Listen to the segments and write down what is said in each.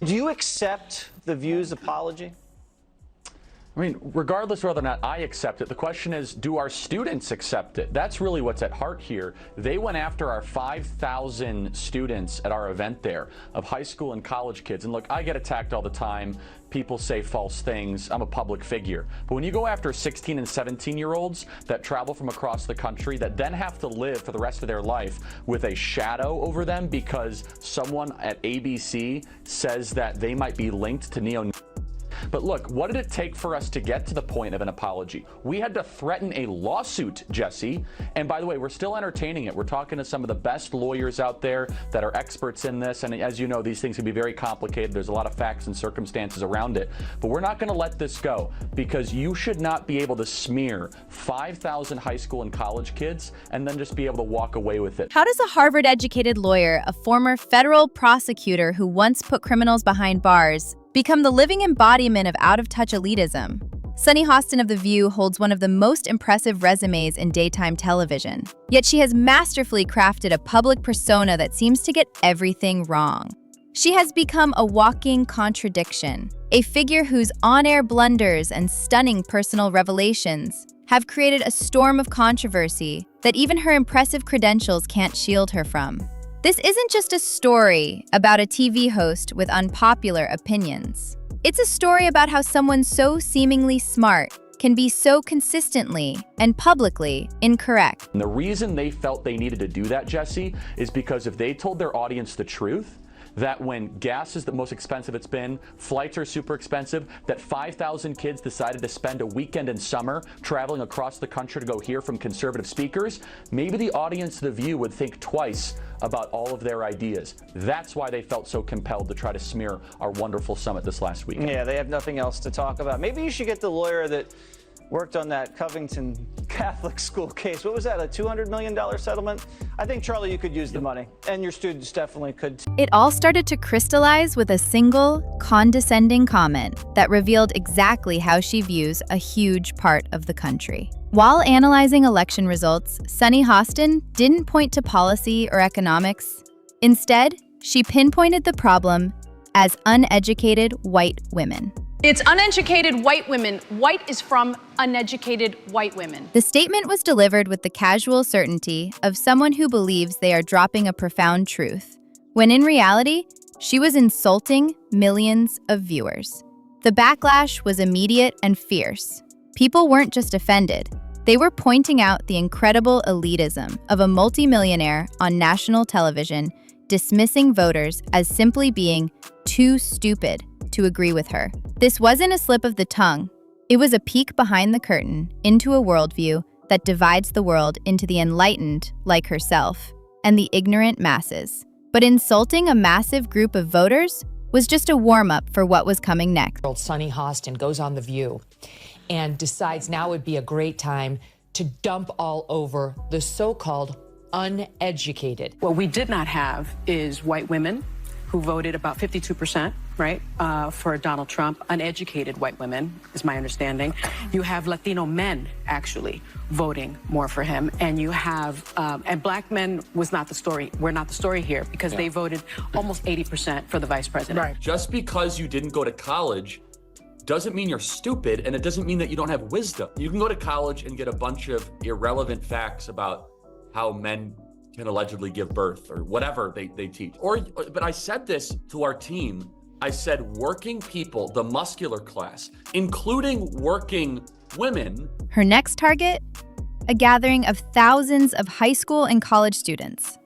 Do you accept the View's apology? I mean, regardless of whether or not I accept it, the question is, do our students accept it? That's really what's at heart here. They went after our 5,000 students at our event there of high school and college kids. And look, I get attacked all the time. People say false things. I'm a public figure. But when you go after 16 and 17-year-olds that travel from across the country that then have to live for the rest of their life with a shadow over them because someone at ABC says that they might be linked to neo. But look, what did it take for us to get to the point of an apology? We had to threaten a lawsuit, Jesse. And by the way, we're still entertaining it. We're talking to some of the best lawyers out there that are experts in this. And as you know, these things can be very complicated. There's a lot of facts and circumstances around it. But we're not going to let this go because you should not be able to smear 5,000 high school and college kids and then just be able to walk away with it. How does a Harvard-educated lawyer, a former federal prosecutor who once put criminals behind bars, become the living embodiment of out-of-touch elitism? Sunny Hostin of The View holds one of the most impressive resumes in daytime television. Yet she has masterfully crafted a public persona that seems to get everything wrong. She has become a walking contradiction, a figure whose on-air blunders and stunning personal revelations have created a storm of controversy that even her impressive credentials can't shield her from. This isn't just a story about a TV host with unpopular opinions. It's a story about how someone so seemingly smart can be so consistently and publicly incorrect. And the reason they felt they needed to do that, Jesse, is because if they told their audience the truth, that when gas is the most expensive it's been, flights are super expensive, that 5,000 kids decided to spend a weekend in summer traveling across the country to go hear from conservative speakers, maybe the audience of The View would think twice about all of their ideas. That's why they felt so compelled to try to smear our wonderful summit this last week. Yeah, they have nothing else to talk about. Maybe you should get the lawyer that worked on that Covington Catholic school case. What was that, a $200 million settlement? I think, Charlie, you could use the money, and your students definitely could. It all started to crystallize with a single, condescending comment that revealed exactly how she views a huge part of the country. While analyzing election results, Sunny Hostin didn't point to policy or economics. Instead, she pinpointed the problem as uneducated white women. It's uneducated white women. White is from uneducated white women. The statement was delivered with the casual certainty of someone who believes they are dropping a profound truth, when in reality, she was insulting millions of viewers. The backlash was immediate and fierce. People weren't just offended. They were pointing out the incredible elitism of a multimillionaire on national television, dismissing voters as simply being too stupid to agree with her. This wasn't a slip of the tongue. It was a peek behind the curtain into a worldview that divides the world into the enlightened, like herself, and the ignorant masses. But insulting a massive group of voters was just a warm-up for what was coming next. Sunny Hostin goes on The View and decides now would be a great time to dump all over the so-called uneducated. What we did not have is white women who voted about 52%, right, for Donald Trump. Uneducated white women, is my understanding. You have Latino men, actually, voting more for him. And you have, and black men was not the story. We're not the story here because they voted almost 80% for the vice president. Right. Just because you didn't go to college doesn't mean you're stupid, and it doesn't mean that you don't have wisdom. You can go to college and get a bunch of irrelevant facts about how men can allegedly give birth or whatever they teach. But I said this to our team. I said working people, the muscular class, including working women. Her next target? A gathering of thousands of high school and college students.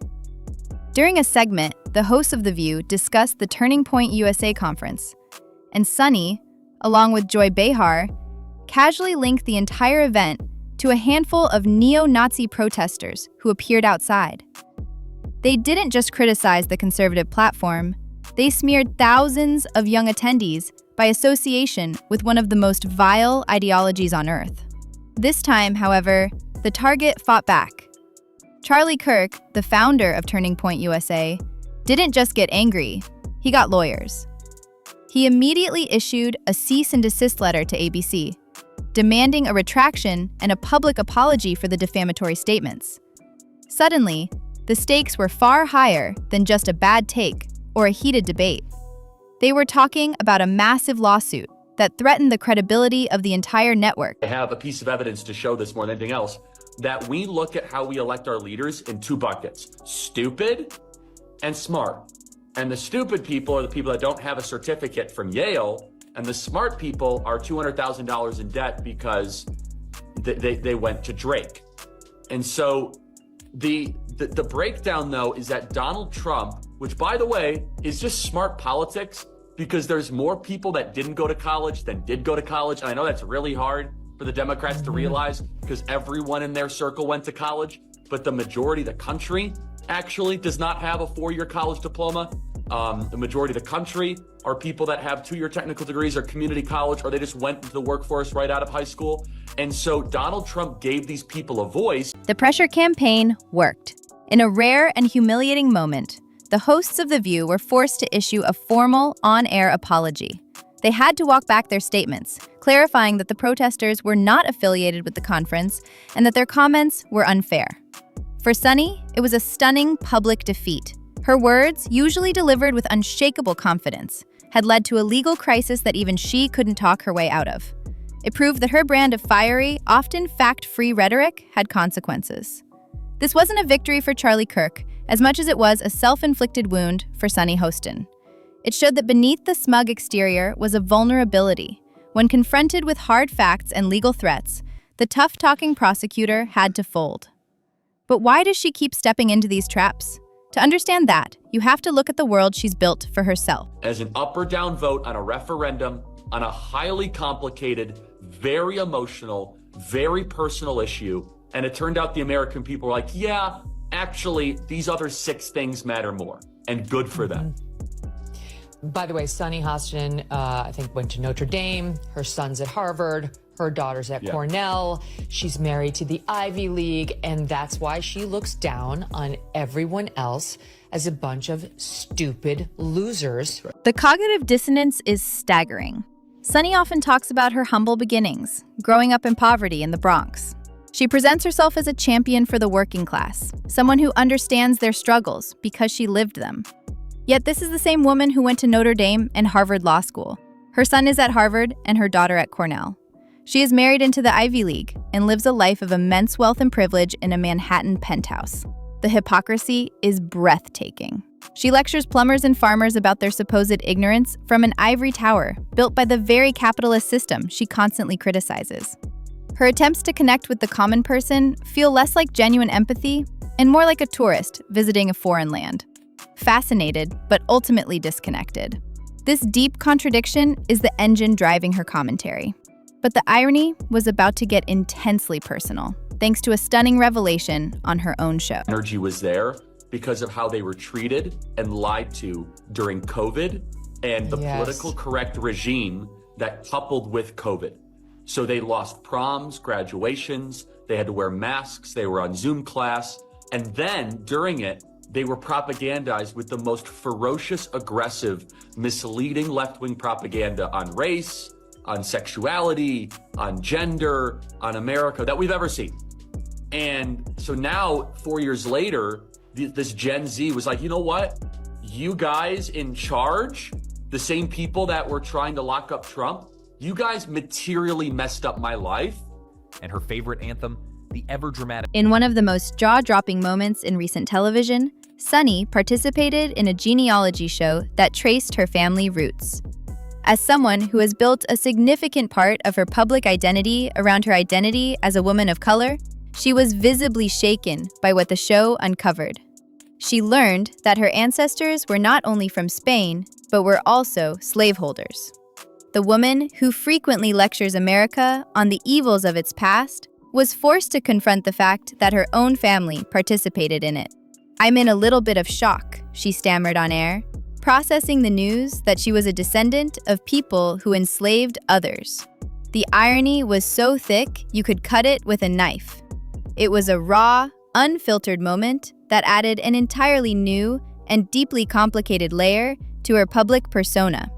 During a segment, the hosts of The View discussed the Turning Point USA conference, and Sunny, along with Joy Behar, casually linked the entire event to a handful of neo-Nazi protesters who appeared outside. They didn't just criticize the conservative platform, they smeared thousands of young attendees by association with one of the most vile ideologies on earth. This time, however, the target fought back. Charlie Kirk, the founder of Turning Point USA, didn't just get angry, he got lawyers. He immediately issued a cease and desist letter to ABC, demanding a retraction and a public apology for the defamatory statements. Suddenly, the stakes were far higher than just a bad take or a heated debate. They were talking about a massive lawsuit that threatened the credibility of the entire network. I have a piece of evidence to show this more than anything else, that we look at how we elect our leaders in two buckets: stupid and smart. And the stupid people are the people that don't have a certificate from Yale, and the smart people are $200,000 in debt because they went to Drake. And so the breakdown, though, is that Donald Trump, which, by the way, is just smart politics, because there's more people that didn't go to college than did go to college. And I know that's really hard for the Democrats to realize, because everyone in their circle went to college, but the majority of the country actually does not have a 4-year college diploma. The majority of the country are people that have 2-year technical degrees or community college, or they just went into the workforce right out of high school. And so Donald Trump gave these people a voice. The pressure campaign worked. In a rare and humiliating moment, the hosts of The View were forced to issue a formal, on-air apology. They had to walk back their statements, clarifying that the protesters were not affiliated with the conference and that their comments were unfair. For Sunny, it was a stunning public defeat. Her words, usually delivered with unshakable confidence, had led to a legal crisis that even she couldn't talk her way out of. It proved that her brand of fiery, often fact-free rhetoric had consequences. This wasn't a victory for Charlie Kirk as much as it was a self-inflicted wound for Sunny Hostin. It showed that beneath the smug exterior was a vulnerability. When confronted with hard facts and legal threats, the tough-talking prosecutor had to fold. But why does she keep stepping into these traps? To understand that, you have to look at the world she's built for herself. As an up or down vote on a referendum on a highly complicated, very emotional, very personal issue, and it turned out the American people were like, yeah, actually, these other 6 things matter more, and good for them. By the way, Sunny Hostin, I think, went to Notre Dame. Her son's at Harvard. Her daughter's at Cornell. She's married to the Ivy League, and that's why she looks down on everyone else as a bunch of stupid losers. The cognitive dissonance is staggering. Sunny often talks about her humble beginnings, growing up in poverty in the Bronx. She presents herself as a champion for the working class, someone who understands their struggles because she lived them. Yet this is the same woman who went to Notre Dame and Harvard Law School. Her son is at Harvard and her daughter at Cornell. She is married into the Ivy League and lives a life of immense wealth and privilege in a Manhattan penthouse. The hypocrisy is breathtaking. She lectures plumbers and farmers about their supposed ignorance from an ivory tower built by the very capitalist system she constantly criticizes. Her attempts to connect with the common person feel less like genuine empathy and more like a tourist visiting a foreign land. Fascinated, but ultimately disconnected. This deep contradiction is the engine driving her commentary. But the irony was about to get intensely personal, thanks to a stunning revelation on her own show. Energy was there because of how they were treated and lied to during COVID and the political correct regime that coupled with COVID. So they lost proms, graduations, they had to wear masks, they were on Zoom class, and then during it, they were propagandized with the most ferocious, aggressive, misleading left-wing propaganda on race, on sexuality, on gender, on America that we've ever seen. And so now, 4 years later, this Gen Z was like, you know what? You guys in charge, the same people that were trying to lock up Trump, you guys materially messed up my life. And her favorite anthem, the ever-dramatic. In one of the most jaw-dropping moments in recent television, Sunny participated in a genealogy show that traced her family roots. As someone who has built a significant part of her public identity around her identity as a woman of color, she was visibly shaken by what the show uncovered. She learned that her ancestors were not only from Spain, but were also slaveholders. The woman who frequently lectures America on the evils of its past was forced to confront the fact that her own family participated in it. "I'm in a little bit of shock," she stammered on air, processing the news that she was a descendant of people who enslaved others. The irony was so thick you could cut it with a knife. It was a raw, unfiltered moment that added an entirely new and deeply complicated layer to her public persona.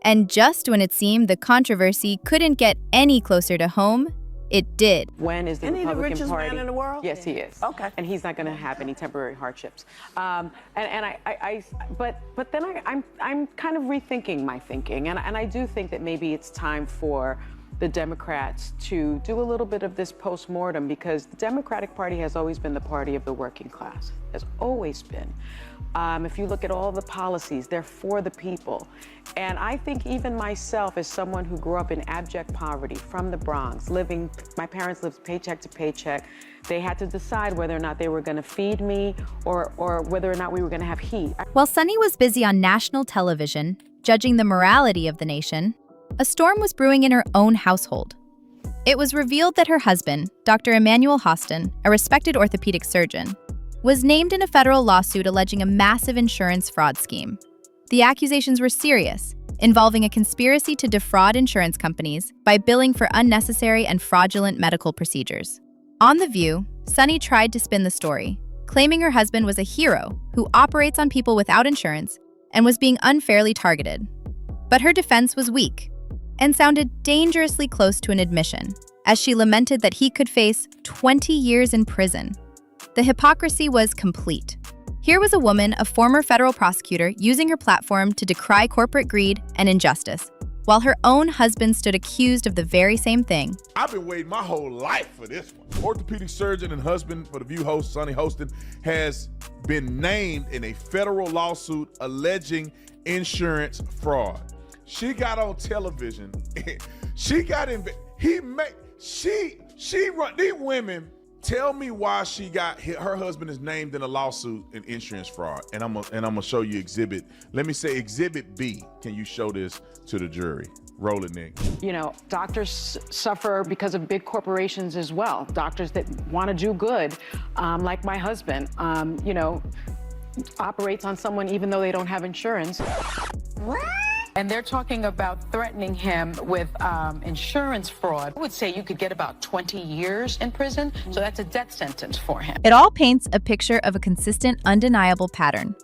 And just when it seemed the controversy couldn't get any closer to home, It did. When is the Isn't he the Republican richest Party? man in the world? Yes, he is. Okay. And he's not going to have any temporary hardships. But then I'm kind of rethinking my thinking, and I do think that maybe it's time for the Democrats to do a little bit of this post-mortem, because the Democratic Party has always been the party of the working class, has always been. If you look at all the policies, they're for the people. And I think even myself, as someone who grew up in abject poverty from the Bronx, my parents lived paycheck to paycheck. They had to decide whether or not they were going to feed me or whether or not we were going to have heat. While Sunny was busy on national television, judging the morality of the nation, a storm was brewing in her own household. It was revealed that her husband, Dr. Emmanuel Hostin, a respected orthopedic surgeon, was named in a federal lawsuit alleging a massive insurance fraud scheme. The accusations were serious, involving a conspiracy to defraud insurance companies by billing for unnecessary and fraudulent medical procedures. On The View, Sunny tried to spin the story, claiming her husband was a hero who operates on people without insurance and was being unfairly targeted. But her defense was weak and sounded dangerously close to an admission, as she lamented that he could face 20 years in prison. The hypocrisy was complete. Here was a woman, a former federal prosecutor, using her platform to decry corporate greed and injustice, while her own husband stood accused of the very same thing. I've been waiting my whole life for this one. Orthopedic surgeon and husband for The View host Sunny Hostin has been named in a federal lawsuit alleging insurance fraud. She got on television. She got in. She run these women. Tell me why her husband is named in a lawsuit in insurance fraud, and I'm gonna show you exhibit. Let me say exhibit B. Can you show this to the jury? Roll it, Nick. You know, doctors suffer because of big corporations as well. Doctors that want to do good, like my husband, operates on someone even though they don't have insurance. What? And they're talking about threatening him with insurance fraud. I would say you could get about 20 years in prison, so that's a death sentence for him. It all paints a picture of a consistent, undeniable pattern.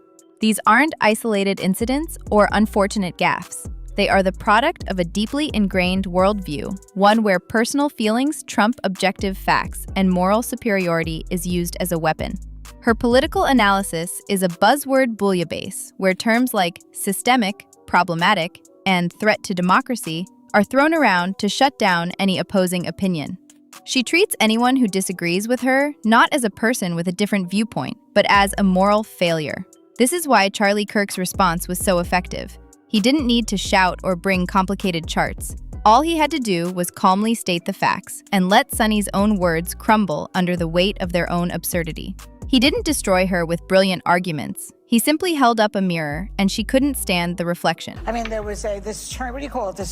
These aren't isolated incidents or unfortunate gaffes. They are the product of a deeply ingrained worldview, one where personal feelings trump objective facts and moral superiority is used as a weapon. Her political analysis is a buzzword bouillabaisse, where terms like systemic, problematic, and threat to democracy are thrown around to shut down any opposing opinion. She treats anyone who disagrees with her not as a person with a different viewpoint, but as a moral failure. This is why Charlie Kirk's response was so effective. He didn't need to shout or bring complicated charts. All he had to do was calmly state the facts and let Sunny's own words crumble under the weight of their own absurdity. He didn't destroy her with brilliant arguments. He simply held up a mirror, and she couldn't stand the reflection. I mean, there was this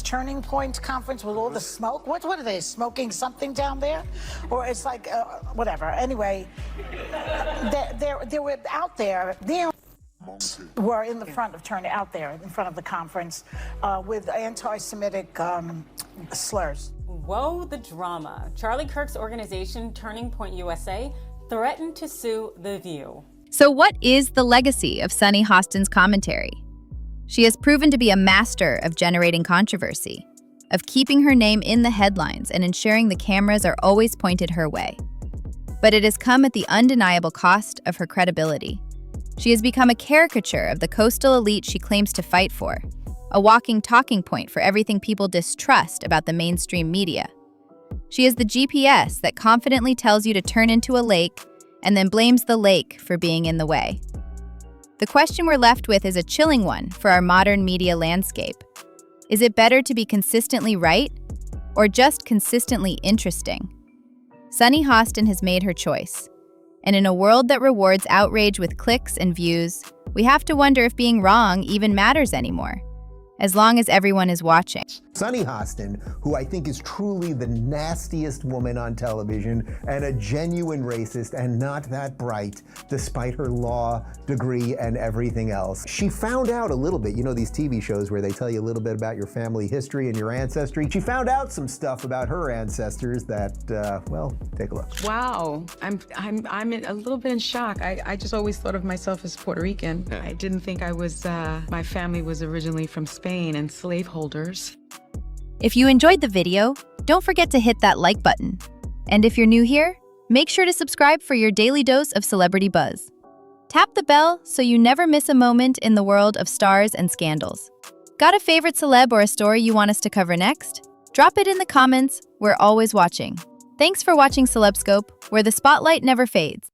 turning point conference with all the smoke. What are they, smoking something down there? Or it's like, whatever. Anyway, they were out there. Were in the front of out there in front of the conference with anti-Semitic slurs. Whoa, the drama. Charlie Kirk's organization, Turning Point USA, threatened to sue The View. So what is the legacy of Sunny Hostin's commentary? She has proven to be a master of generating controversy, of keeping her name in the headlines and ensuring the cameras are always pointed her way. But it has come at the undeniable cost of her credibility. She has become a caricature of the coastal elite she claims to fight for, a walking talking point for everything people distrust about the mainstream media. She is the GPS that confidently tells you to turn into a lake and then blames the lake for being in the way. The question we're left with is a chilling one for our modern media landscape. Is it better to be consistently right or just consistently interesting? Sunny Hostin has made her choice. And in a world that rewards outrage with clicks and views, we have to wonder if being wrong even matters anymore, as long as everyone is watching. Sunny Hostin, who I think is truly the nastiest woman on television and a genuine racist and not that bright, despite her law degree and everything else. She found out a little bit, you know these TV shows where they tell you a little bit about your family history and your ancestry. She found out some stuff about her ancestors that, well, take a look. Wow, I'm a little bit in shock. I just always thought of myself as Puerto Rican. I didn't think I was, my family was originally from Spain and slaveholders. If you enjoyed the video, don't forget to hit that like button. And if you're new here, make sure to subscribe for your daily dose of celebrity buzz. Tap the bell so you never miss a moment in the world of stars and scandals. Got a favorite celeb or a story you want us to cover next? Drop it in the comments. We're always watching. Thanks for watching CelebScope, where the spotlight never fades.